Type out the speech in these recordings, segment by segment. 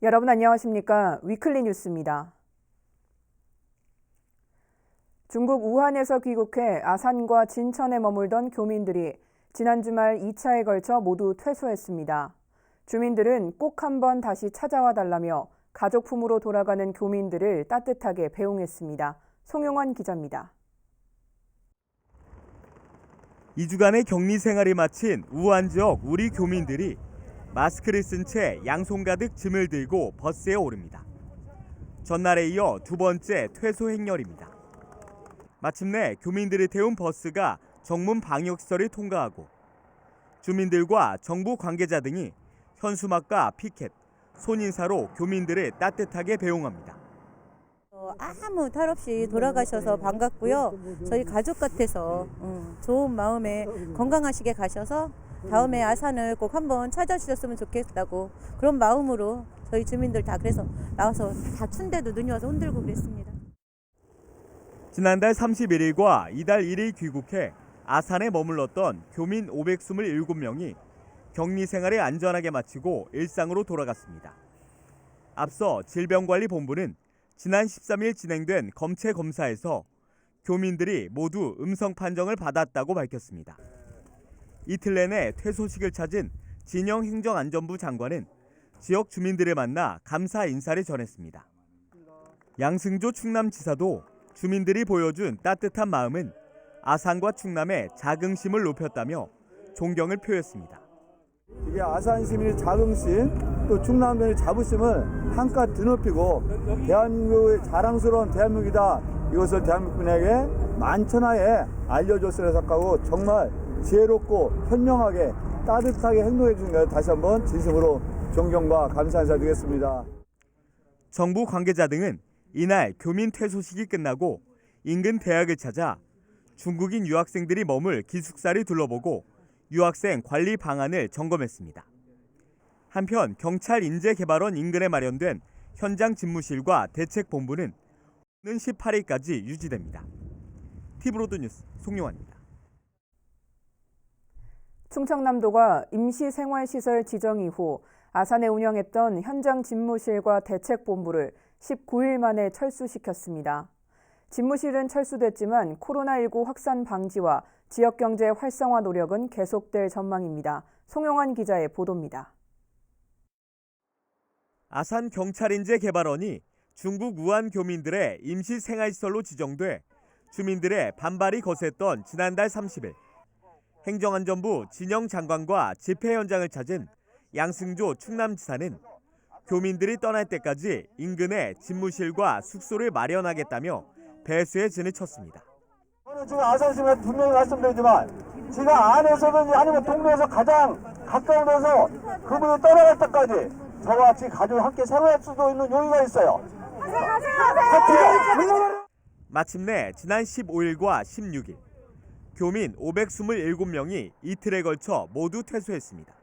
여러분 안녕하십니까? 위클리 뉴스입니다. 중국 우한에서 귀국해 아산과 진천에 머물던 교민들이 지난 주말 2차에 걸쳐 모두 퇴소했습니다. 주민들은 꼭 한번 다시 찾아와 달라며 가족품으로 돌아가는 교민들을 따뜻하게 배웅했습니다. 송용원 기자입니다. 2주간의 격리 생활을 마친 우한 지역 우리 교민들이 마스크를 쓴 채 양손 가득 짐을 들고 버스에 오릅니다. 전날에 이어 두 번째 퇴소 행렬입니다. 마침내 교민들을 태운 버스가 정문 방역시설을 통과하고 주민들과 정부 관계자 등이 현수막과 피켓, 손인사로 교민들을 따뜻하게 배웅합니다. 아무 탈 없이 돌아가셔서 반갑고요. 저희 가족 같아서 좋은 마음에 건강하시게 가셔서 다음에 아산을 꼭 한번 찾아주셨으면 좋겠다고 그런 마음으로 저희 주민들 다 그래서 나와서 다 춘데도 눈이 와서 흔들고 그랬습니다. 지난달 31일과 이달 1일 귀국해 아산에 머물렀던 교민 527명이 격리 생활을 안전하게 마치고 일상으로 돌아갔습니다. 앞서 질병관리본부는 지난 13일 진행된 검체 검사에서 교민들이 모두 음성 판정을 받았다고 밝혔습니다. 이틀 내내 퇴소식을 찾은 진영 행정안전부 장관은 지역 주민들을 만나 감사 인사를 전했습니다. 양승조 충남지사도 주민들이 보여준 따뜻한 마음은 아산과 충남의 자긍심을 높였다며 존경을 표했습니다. 이게 아산 시민의 자긍심, 또 충남도의 자부심을 한껏 드높이고 대한민국의 자랑스러운 대한민국이다. 이것을 대한민국인에게 만천하에 알려줬으려 생각하고 정말 지혜롭고 현명하게 따뜻하게 행동해 주신 것을 다시 한번 진심으로 존경과 감사 인사드리겠습니다. 정부 관계자 등은 이날 교민 퇴소식이 끝나고 인근 대학을 찾아 중국인 유학생들이 머물 기숙사를 둘러보고 유학생 관리 방안을 점검했습니다. 한편 경찰 인재개발원 인근에 마련된 현장 집무실과 대책본부는 오는 18일까지 유지됩니다. 티브로드 뉴스 송용환입니다. 충청남도가 임시생활시설 지정 이후 아산에 운영했던 현장 집무실과 대책본부를 19일 만에 철수시켰습니다. 집무실은 철수됐지만 코로나19 확산 방지와 지역경제 활성화 노력은 계속될 전망입니다. 송용환 기자의 보도입니다. 아산 경찰인재개발원이 중국 우한 교민들의 임시생활시설로 지정돼 주민들의 반발이 거셌던 지난달 30일 행정안전부 진영 장관과 집회 현장을 찾은 양승조 충남지사는 교민들이 떠날 때까지 인근에 집무실과 숙소를 마련하겠다며 배수의 진을 쳤습니다. 저는 지금 아산 시민한테 분명히 말씀드리지만 제가 안에서든지 아니면 동네에서 가장 가까운 데서 그분이 떠나갈 때까지 저와 같이 가족이 함께 생활할 수도 있는 용의가 있어요. 마침내 지난 15일과 16일 교민 527명이 이틀에 걸쳐 모두 퇴소했습니다.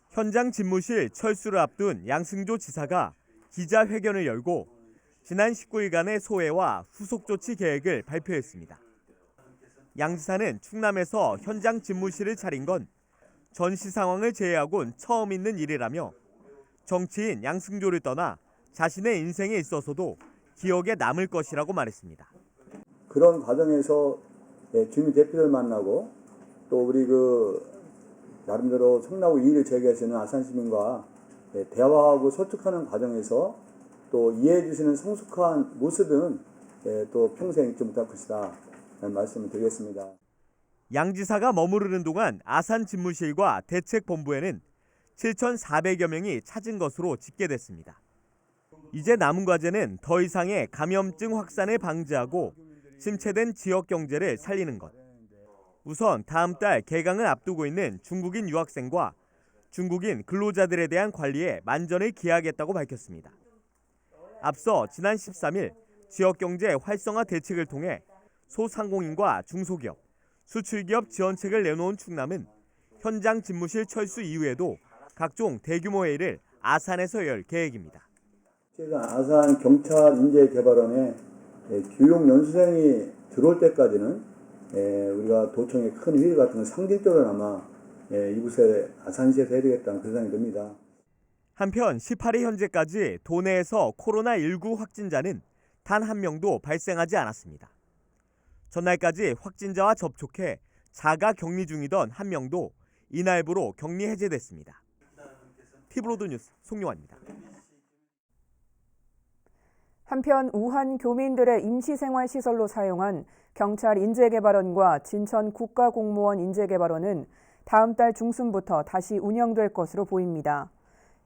현장 집무실 철수를 앞둔 양승조 지사가 기자회견을 열고 지난 19일간의 소회와 후속 조치 계획을 발표했습니다. 양 지사는 충남에서 현장 집무실을 차린 건 전시 상황을 제외하곤 처음 있는 일이라며 정치인 양승조를 떠나 자신의 인생에 있어서도 기억에 남을 것이라고 말했습니다. 그런 과정에서 주민 대표들 만나고 또 우리 나름대로 성나고 이의를 제기하시는 아산 시민과 대화하고 소통하는 과정에서 또 이해해 주시는 성숙한 모습은 또 평생 잊지 못할 것이다 라는 말씀을 드리겠습니다. 양 지사가 머무르는 동안 아산 집무실과 대책본부에는 7,400여 명이 찾은 것으로 집계됐습니다. 이제 남은 과제는 더 이상의 감염증 확산을 방지하고 침체된 지역 경제를 살리는 것. 우선 다음 달 개강을 앞두고 있는 중국인 유학생과 중국인 근로자들에 대한 관리에 만전을 기하겠다고 밝혔습니다. 앞서 지난 13일 지역경제 활성화 대책을 통해 소상공인과 중소기업, 수출기업 지원책을 내놓은 충남은 현장 집무실 철수 이후에도 각종 대규모 회의를 아산에서 열 계획입니다. 제가 아산 경찰인재개발원에 교육 연수생이 들어올 때까지는 우리가 도청의 큰 회의 같은 걸 상징적으로나마 이곳에 아산시에서 해야 되겠다는 그런 생각이 듭니다. 한편 18일 현재까지 도내에서 코로나19 확진자는 단 한 명도 발생하지 않았습니다. 전날까지 확진자와 접촉해 자가 격리 중이던 한 명도 이날부로 격리 해제됐습니다. 티브로드 뉴스 송용환입니다. 한편 우한 교민들의 임시생활시설로 사용한 경찰 인재개발원과 진천 국가공무원 인재개발원은 다음 달 중순부터 다시 운영될 것으로 보입니다.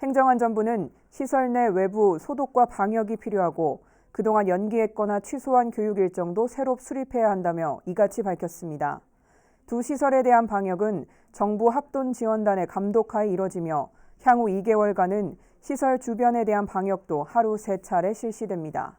행정안전부는 시설 내 외부 소독과 방역이 필요하고 그동안 연기했거나 취소한 교육 일정도 새로 수립해야 한다며 이같이 밝혔습니다. 두 시설에 대한 방역은 정부 합동지원단의 감독하에 이뤄지며 향후 2개월간은 시설 주변에 대한 방역도 하루 3차례 실시됩니다.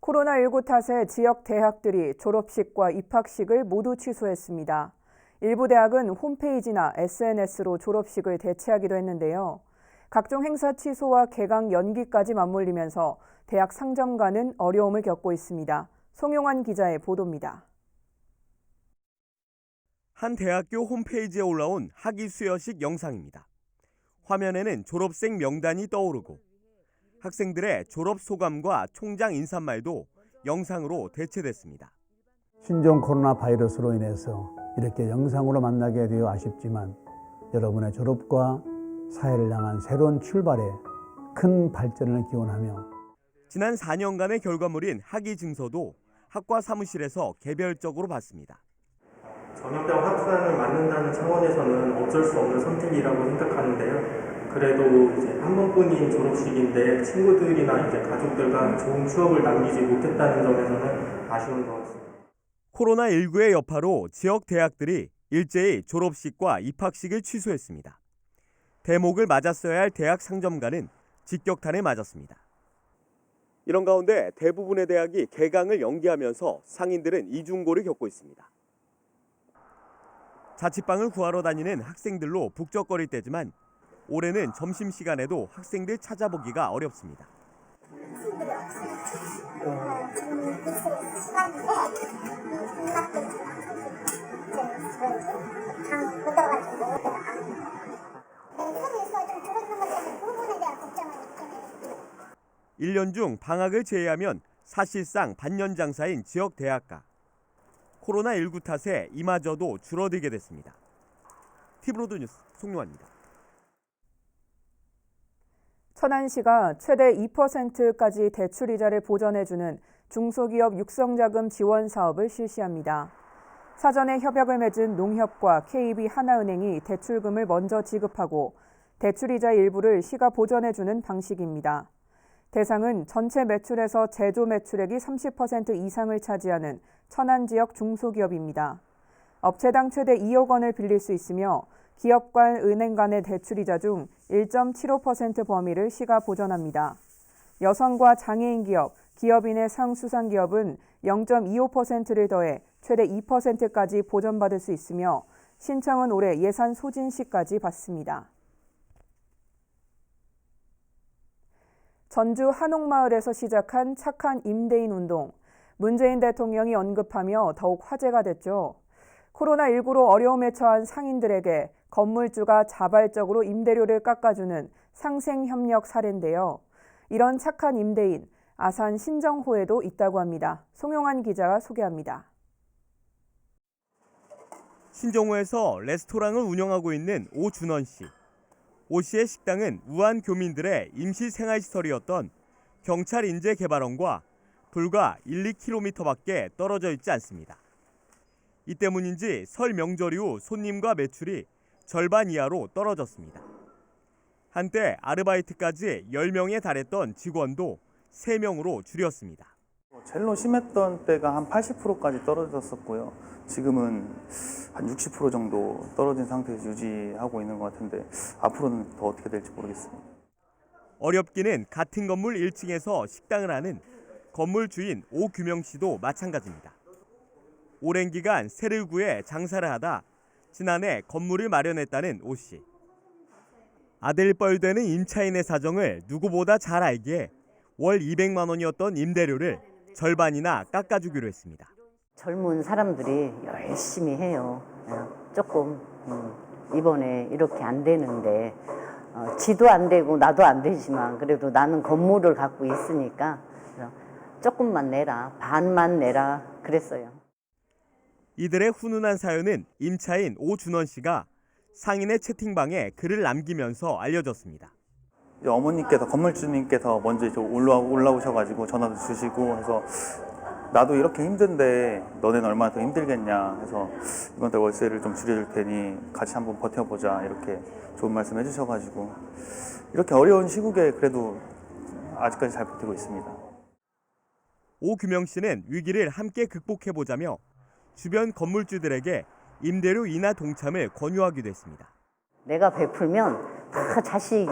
코로나19 탓에 지역 대학들이 졸업식과 입학식을 모두 취소했습니다. 일부 대학은 홈페이지나 SNS로 졸업식을 대체하기도 했는데요. 각종 행사 취소와 개강 연기까지 맞물리면서 대학 상점가는 어려움을 겪고 있습니다. 송용환 기자의 보도입니다. 한 대학교 홈페이지에 올라온 학위 수여식 영상입니다. 화면에는 졸업생 명단이 떠오르고 학생들의 졸업 소감과 총장 인사말도 영상으로 대체됐습니다. 신종 코로나 바이러스로 인해서 이렇게 영상으로 만나게 되어 아쉽지만 여러분의 졸업과 사회를 향한 새로운 출발에 큰 발전을 기원하며 지난 4년간의 결과물인 학위 증서도 학과 사무실에서 개별적으로 받습니다. 전염병 확산을 막는다는 차원에서는 어쩔 수 없는 선택이라고 생각하는데요. 그래도 이제 한 번뿐인 졸업식인데 친구들이나 이제 가족들과 좋은 추억을 남기지 못했다는 점에서는 아쉬운 것 같습니다. 코로나19의 여파로 지역 대학들이 일제히 졸업식과 입학식을 취소했습니다. 대목을 맞았어야 할 대학 상점가는 직격탄을 맞았습니다. 이런 가운데 대부분의 대학이 개강을 연기하면서 상인들은 이중고를 겪고 있습니다. 자취방을 구하러 다니는 학생들로 북적거릴 때지만 올해는 점심시간에도 학생들 찾아보기가 어렵습니다. 일 년 중 방학을 제외하면 사실상 반년장사인 지역 대학가. 코로나19 탓에 이마저도 줄어들게 됐습니다. 티브로드 뉴스 송용환입니다. 천안시가 최대 2%까지 대출이자를 보전해주는 중소기업 육성자금 지원 사업을 실시합니다. 사전에 협약을 맺은 농협과 KB 하나은행이 대출금을 먼저 지급하고 대출이자 일부를 시가 보전해주는 방식입니다. 대상은 전체 매출에서 제조 매출액이 30% 이상을 차지하는 천안 지역 중소기업입니다. 업체당 최대 2억 원을 빌릴 수 있으며 기업 간 은행 간의 대출이자 중 1.75% 범위를 시가 보전합니다. 여성과 장애인 기업, 기업인의 상수상 기업은 0.25%를 더해 최대 2%까지 보전받을 수 있으며 신청은 올해 예산 소진 시까지 받습니다. 전주 한옥마을에서 시작한 착한 임대인 운동. 문재인 대통령이 언급하며 더욱 화제가 됐죠. 코로나19로 어려움에 처한 상인들에게 건물주가 자발적으로 임대료를 깎아주는 상생협력 사례인데요. 이런 착한 임대인, 아산 신정호에도 있다고 합니다. 송용환 기자가 소개합니다. 신정호에서 레스토랑을 운영하고 있는 오준원 씨. 오 씨의 식당은 우한 교민들의 임시생활시설이었던 경찰 인재개발원과 불과 1-2km밖에 떨어져 있지 않습니다. 이 때문인지 설 명절 이후 손님과 매출이 절반 이하로 떨어졌습니다. 한때 아르바이트까지 10명에 달했던 직원도 3명으로 줄였습니다. 제일 심했던 때가 한 80%까지 떨어졌었고요. 지금은 한 60% 정도 떨어진 상태에서 유지하고 있는 것 같은데 앞으로는 더 어떻게 될지 모르겠습니다. 어렵기는 같은 건물 1층에서 식당을 하는 건물 주인 오규명 씨도 마찬가지입니다. 오랜 기간 세르구에 장사를 하다 지난해 건물을 마련했다는 오 씨. 아들 뻘 되는 임차인의 사정을 누구보다 잘 알기에 월 200만 원이었던 임대료를 절반이나 깎아주기로 했습니다. 젊은 사람들이 열심히 해요. 조금 이번에 이렇게 안 되는데 지도 안 되고 나도 안 되지만 그래도 나는 건물을 갖고 있으니까 조금만 내라, 반만 내라 그랬어요. 이들의 훈훈한 사연은 임차인 오준원 씨가 상인의 채팅방에 글을 남기면서 알려졌습니다. 어머니께서 건물주님께서 먼저 이제 올라오셔가지고 전화도 주시고 해서 나도 이렇게 힘든데 너네는 얼마나 더 힘들겠냐 해서 이번 달 월세를 좀 줄여줄 테니 같이 한번 버텨보자 이렇게 좋은 말씀 해주셔가지고 이렇게 어려운 시국에 그래도 아직까지 잘 버티고 있습니다. 오규명 씨는 위기를 함께 극복해보자며 주변 건물주들에게 임대료 인하 동참을 권유하기도 했습니다. 내가 베풀면 다 자식이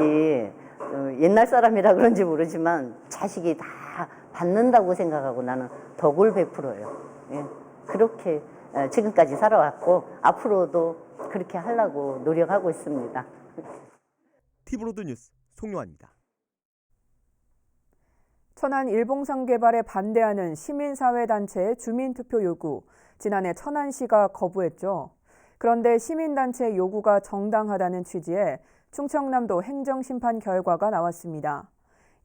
옛날 사람이라 그런지 모르지만 자식이 다 받는다고 생각하고 나는 덕을 베풀어요. 예, 그렇게 지금까지 살아왔고 앞으로도 그렇게 하려고 노력하고 있습니다. 티브로드 뉴스 송용환입니다. 천안 일봉산 개발에 반대하는 시민사회단체의 주민투표 요구, 지난해 천안시가 거부했죠. 그런데 시민단체의 요구가 정당하다는 취지에 충청남도 행정심판 결과가 나왔습니다.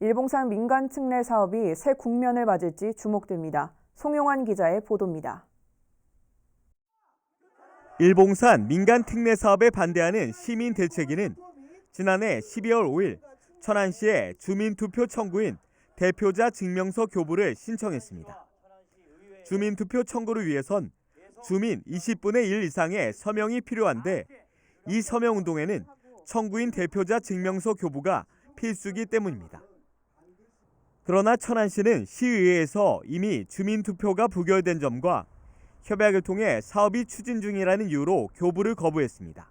일봉산 민간 특례 사업이 새 국면을 맞을지 주목됩니다. 송용환 기자의 보도입니다. 일봉산 민간 특례 사업에 반대하는 시민 대책위는 지난해 12월 5일 천안시에 주민투표 청구인 대표자 증명서 교부를 신청했습니다. 주민투표 청구를 위해선 주민 20분의 1 이상의 서명이 필요한데 이 서명운동에는 청구인 대표자 증명서 교부가 필수이기 때문입니다. 그러나 천안시는 시의회에서 이미 주민투표가 부결된 점과 협약을 통해 사업이 추진 중이라는 이유로 교부를 거부했습니다.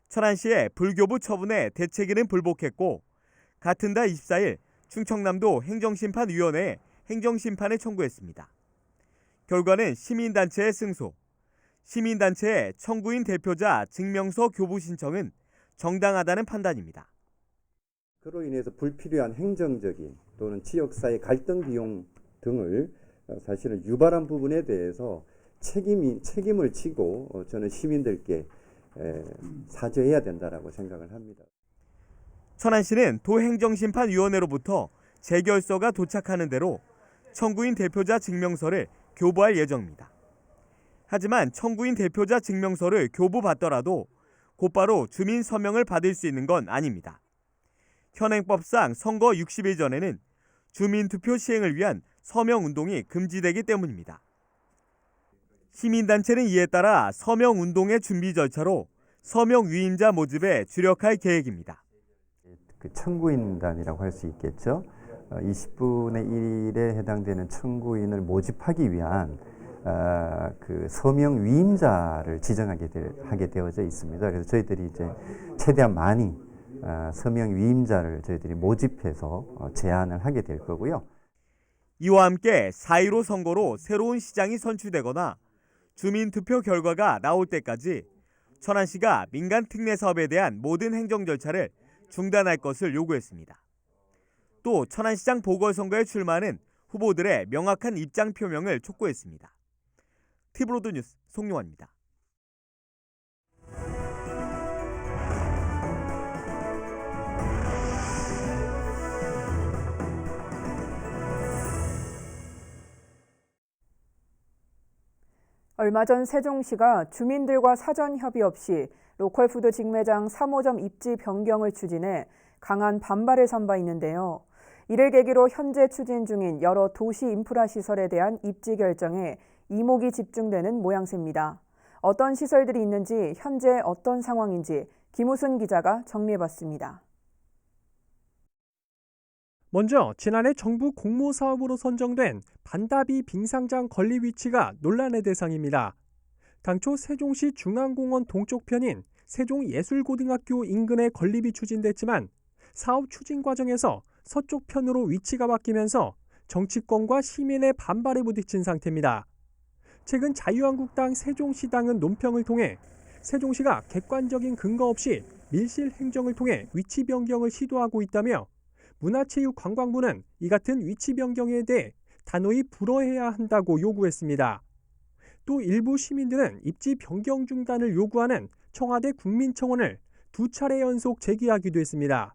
천안시의 불교부 처분에 대책위는 불복했고 같은 달 24일 충청남도 행정심판위원회에 행정심판을 청구했습니다. 결과는 시민단체의 승소. 시민단체의 청구인 대표자 증명서 교부 신청은 정당하다는 판단입니다. 그로 인해서 불필요한 행정적인 또는 지역사회 갈등 비용 등을 사실은 유발한 부분에 대해서 책임을 지고 저는 시민들께 사죄해야 된다라고 생각을 합니다. 천안시는 도행정심판위원회로부터 재결서가 도착하는 대로 청구인 대표자 증명서를 교부할 예정입니다. 하지만 청구인 대표자 증명서를 교부받더라도 곧바로 주민 서명을 받을 수 있는 건 아닙니다. 현행법상 선거 60일 전에는 주민투표 시행을 위한 서명운동이 금지되기 때문입니다. 시민단체는 이에 따라 서명운동의 준비 절차로 서명 위임자 모집에 주력할 계획입니다. 그 청구인단이라고 할 수 있겠죠. 20분의 1에 해당되는 청구인을 모집하기 위한 그 서명 위임자를 지정하게 되어져 있습니다. 그래서 저희들이 이제 최대한 많이 서명 위임자를 저희들이 모집해서 제안을 하게 될 거고요. 이와 함께 4.15 선거로 새로운 시장이 선출되거나 주민투표 결과가 나올 때까지 천안시가 민간 특례 사업에 대한 모든 행정 절차를 중단할 것을 요구했습니다. 또 천안시장 보궐선거에 출마하는 후보들의 명확한 입장 표명을 촉구했습니다. 티브로드 뉴스 송용환입니다. 얼마 전 세종시가 주민들과 사전 협의 없이 로컬푸드 직매장 3호점 입지 변경을 추진해 강한 반발을 산 바 있는데요. 이를 계기로 현재 추진 중인 여러 도시 인프라 시설에 대한 입지 결정에 이목이 집중되는 모양새입니다. 어떤 시설들이 있는지, 현재 어떤 상황인지 김우순 기자가 정리해봤습니다. 먼저 지난해 정부 공모사업으로 선정된 반다비 빙상장 건립 위치가 논란의 대상입니다. 당초 세종시 중앙공원 동쪽편인 세종예술고등학교 인근에 건립이 추진됐지만 사업 추진 과정에서 서쪽편으로 위치가 바뀌면서 정치권과 시민의 반발에 부딪힌 상태입니다. 최근 자유한국당 세종시당은 논평을 통해 세종시가 객관적인 근거 없이 밀실 행정을 통해 위치 변경을 시도하고 있다며 문화체육관광부는 이 같은 위치 변경에 대해 단호히 불허해야 한다고 요구했습니다. 또 일부 시민들은 입지 변경 중단을 요구하는 청와대 국민청원을 2차례 연속 제기하기도 했습니다.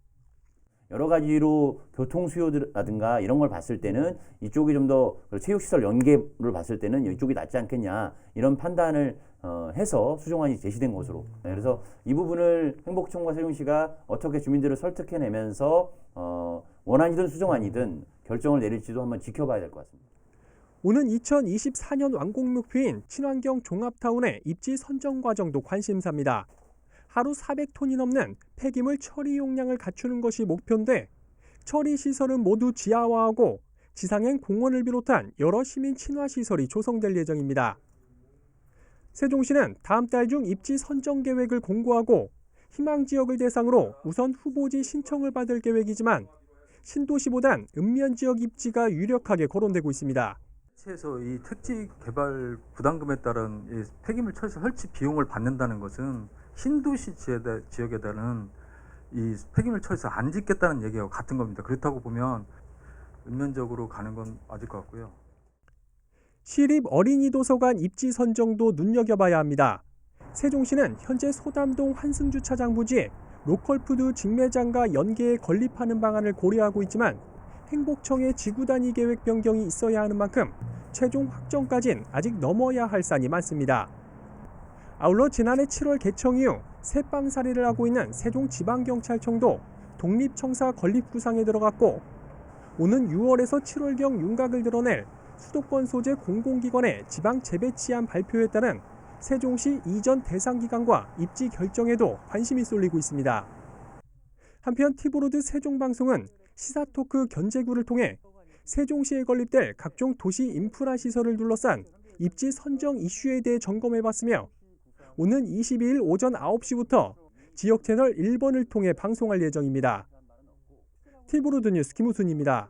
여러 가지로 교통 수요라든가 이런 걸 봤을 때는 이쪽이 좀 더 체육시설 연계를 봤을 때는 이쪽이 낫지 않겠냐 이런 판단을 해서 수정안이 제시된 것으로. 그래서 이 부분을 행복청과 세종시가 어떻게 주민들을 설득해내면서 원안이든 수정안이든 결정을 내릴지도 한번 지켜봐야 될 것 같습니다. 오는 2024년 완공 목표인 친환경 종합타운의 입지 선정 과정도 관심사입니다. 하루 400톤이 넘는 폐기물 처리 용량을 갖추는 것이 목표인데 처리 시설은 모두 지하화하고 지상엔 공원을 비롯한 여러 시민 친화 시설이 조성될 예정입니다. 세종시는 다음 달 중 입지 선정 계획을 공고하고 희망 지역을 대상으로 우선 후보지 신청을 받을 계획이지만 신도시보단 읍면 지역 입지가 유력하게 거론되고 있습니다. 시에서 이 택지 개발 부담금에 따른 이 폐기물 처리 설치 비용을 받는다는 것은 신도시 지역에다는 이 폐기물 처리소 안 짓겠다는 얘기하고 같은 겁니다. 그렇다고 보면 읍면적으로 가는 건 맞을 것 같고요. 시립 어린이 도서관 입지 선정도 눈여겨봐야 합니다. 세종시는 현재 소담동 환승주차장 부지에 로컬푸드 직매장과 연계에 건립하는 방안을 고려하고 있지만 행복청의 지구 단위 계획 변경이 있어야 하는 만큼 최종 확정까진 아직 넘어야 할 산이 많습니다. 아울러 지난해 7월 개청 이후 새빵살이를 하고 있는 세종지방경찰청도 독립청사 건립 구상에 들어갔고 오는 6월에서 7월경 윤곽을 드러낼 수도권 소재 공공기관의 지방 재배치안 발표에 따른 세종시 이전 대상 기간과 입지 결정에도 관심이 쏠리고 있습니다. 한편 티브로드 세종방송은 시사토크 견제구를 통해 세종시에 건립될 각종 도시 인프라 시설을 둘러싼 입지 선정 이슈에 대해 점검해봤으며 오는 22일 오전 9시부터 지역 채널 1번을 통해 방송할 예정입니다. 티브로드 뉴스 김우순입니다.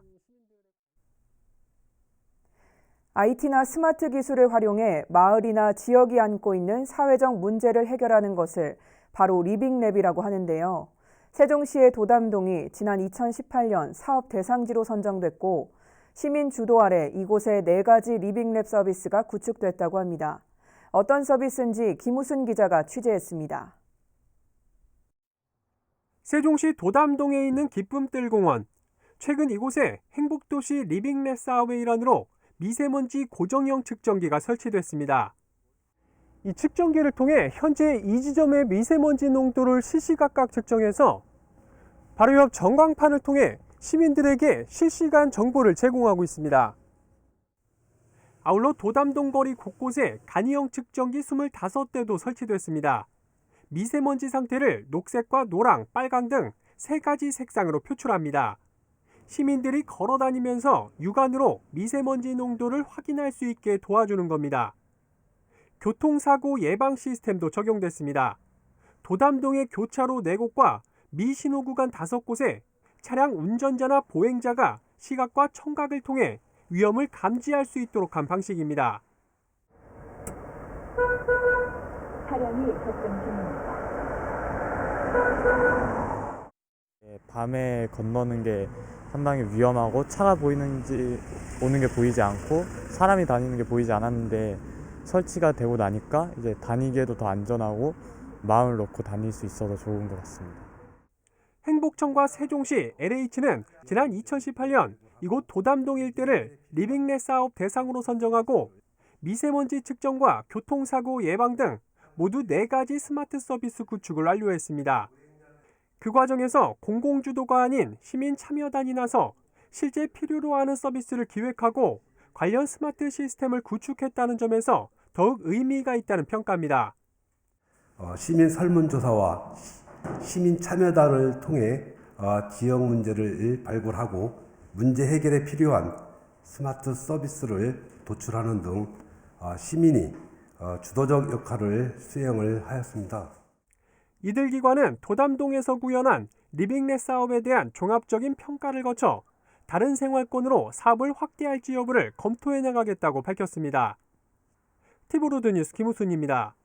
IT나 스마트 기술을 활용해 마을이나 지역이 안고 있는 사회적 문제를 해결하는 것을 바로 리빙랩이라고 하는데요. 세종시의 도담동이 지난 2018년 사업 대상지로 선정됐고 시민 주도 아래 이곳에 4가지 리빙랩 서비스가 구축됐다고 합니다. 어떤 서비스인지 김우순 기자가 취재했습니다. 세종시 도담동에 있는 기쁨뜰공원. 최근 이곳에 행복도시 리빙랩 사업의 일환으로 미세먼지 고정형 측정기가 설치됐습니다. 이 측정기를 통해 현재 이 지점의 미세먼지 농도를 시시각각 측정해서 바로 옆 전광판을 통해 시민들에게 실시간 정보를 제공하고 있습니다. 아울러 도담동 거리 곳곳에 간이형 측정기 25대도 설치됐습니다. 미세먼지 상태를 녹색과 노랑, 빨강 등 3가지 색상으로 표출합니다. 시민들이 걸어 다니면서 육안으로 미세먼지 농도를 확인할 수 있게 도와주는 겁니다. 교통사고 예방 시스템도 적용됐습니다. 도담동의 교차로 4곳과 미신호 구간 5곳에 차량 운전자나 보행자가 시각과 청각을 통해 위험을 감지할 수 있도록 한 방식입니다. 차량이 접근 중입니다. 밤에 건너는 게 상당히 위험하고 차가 오는 게 보이지 않고 사람이 다니는 게 보이지 않았는데 설치가 되고 나니까 이제 다니기에도 더 안전하고 마음을 놓고 다닐 수 있어서 좋은 것 같습니다. 행복청과 세종시, LH는 지난 2018년 이곳 도담동 일대를 리빙랩 사업 대상으로 선정하고 미세먼지 측정과 교통사고 예방 등 모두 4가지 스마트 서비스 구축을 완료했습니다. 그 과정에서 공공주도가 아닌 시민 참여단이 나서 실제 필요로 하는 서비스를 기획하고 관련 스마트 시스템을 구축했다는 점에서 더욱 의미가 있다는 평가입니다. 시민 설문조사와 시민 참여단을 통해 지역 문제를 발굴하고 문제 해결에 필요한 스마트 서비스를 도출하는 등 시민이 주도적 역할을 수행을 하였습니다. 이들 기관은 도담동에서 구현한 리빙랩 사업에 대한 종합적인 평가를 거쳐 다른 생활권으로 사업을 확대할지 여부를 검토해 나가겠다고 밝혔습니다. 티브로드 뉴스 김우순입니다.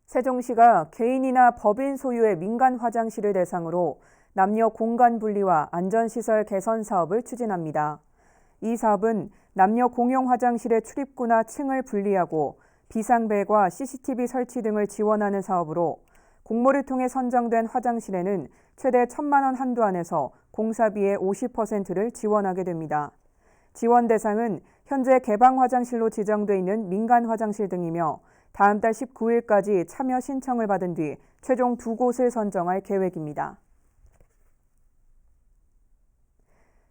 세종시가 개인이나 법인 소유의 민간 화장실을 대상으로 남녀 공간 분리와 안전시설 개선 사업을 추진합니다. 이 사업은 남녀 공용 화장실의 출입구나 층을 분리하고 비상벨과 CCTV 설치 등을 지원하는 사업으로 공모를 통해 선정된 화장실에는 최대 1,000만 원 한도 안에서 공사비의 50%를 지원하게 됩니다. 지원 대상은 현재 개방 화장실로 지정돼 있는 민간 화장실 등이며 다음 달 19일까지 참여 신청을 받은 뒤 최종 2곳을 선정할 계획입니다.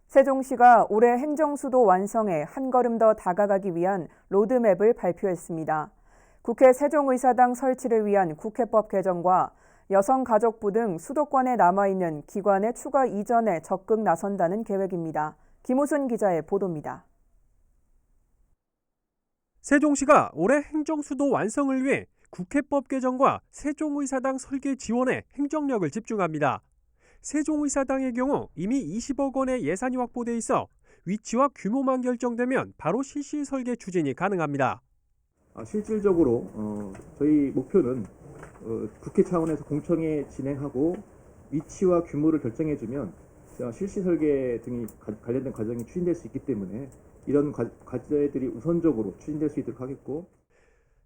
세종시가 올해 행정수도 완성에 한 걸음 더 다가가기 위한 로드맵을 발표했습니다. 국회 세종의사당 설치를 위한 국회법 개정과 여성가족부 등 수도권에 남아있는 기관의 추가 이전에 적극 나선다는 계획입니다. 김우순 기자의 보도입니다. 세종시가 올해 행정수도 완성을 위해 국회법 개정과 세종의사당 설계 지원에 행정력을 집중합니다. 세종의사당의 경우 이미 20억 원의 예산이 확보돼 있어 위치와 규모만 결정되면 바로 실시 설계 추진이 가능합니다. 실질적으로 저희 목표는 국회 차원에서 공청회 진행하고 위치와 규모를 결정해주면 실시 설계 등이 관련된 과정이 추진될 수 있기 때문에 이런 과제들이 우선적으로 추진될 수 있도록 하겠고,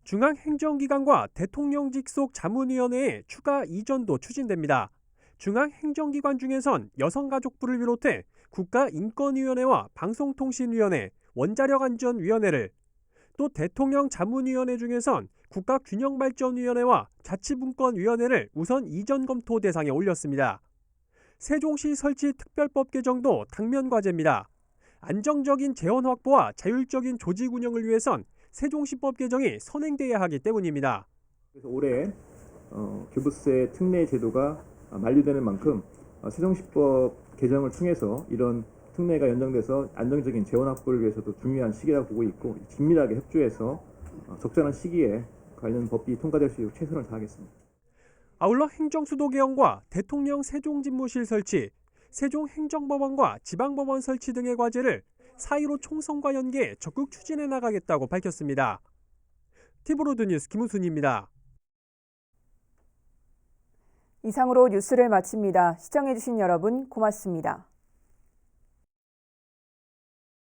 중앙행정기관과 대통령 직속 자문위원회의 추가 이전도 추진됩니다. 중앙행정기관 중에선 여성가족부를 비롯해 국가인권위원회와 방송통신위원회, 원자력안전위원회를, 또 대통령 자문위원회 중에선 국가균형발전위원회와 자치분권위원회를 우선 이전 검토 대상에 올렸습니다. 세종시 설치 특별법 개정도 당면 과제입니다. 안정적인 재원 확보와 자율적인 조직 운영을 위해선 세종시법 개정이 선행돼야 하기 때문입니다. 그래서 올해 교부세 특례 제도가 만료되는 만큼 세종시법 개정을 통해서 이런 특례가 연장돼서 안정적인 재원 확보를 위해서도 중요한 시기라고 보고 있고, 긴밀하게 협조해서 적절한 시기에 관련 법이 통과될 수 있도록 최선을 다하겠습니다. 아울러 행정수도 개헌과 대통령 세종집무실 설치, 세종행정법원과 지방법원 설치 등의 과제를 4.15 총선과 연계해 적극 추진해 나가겠다고 밝혔습니다. 티브로드 뉴스 김우순입니다. 이상으로 뉴스를 마칩니다. 시청해주신 여러분 고맙습니다.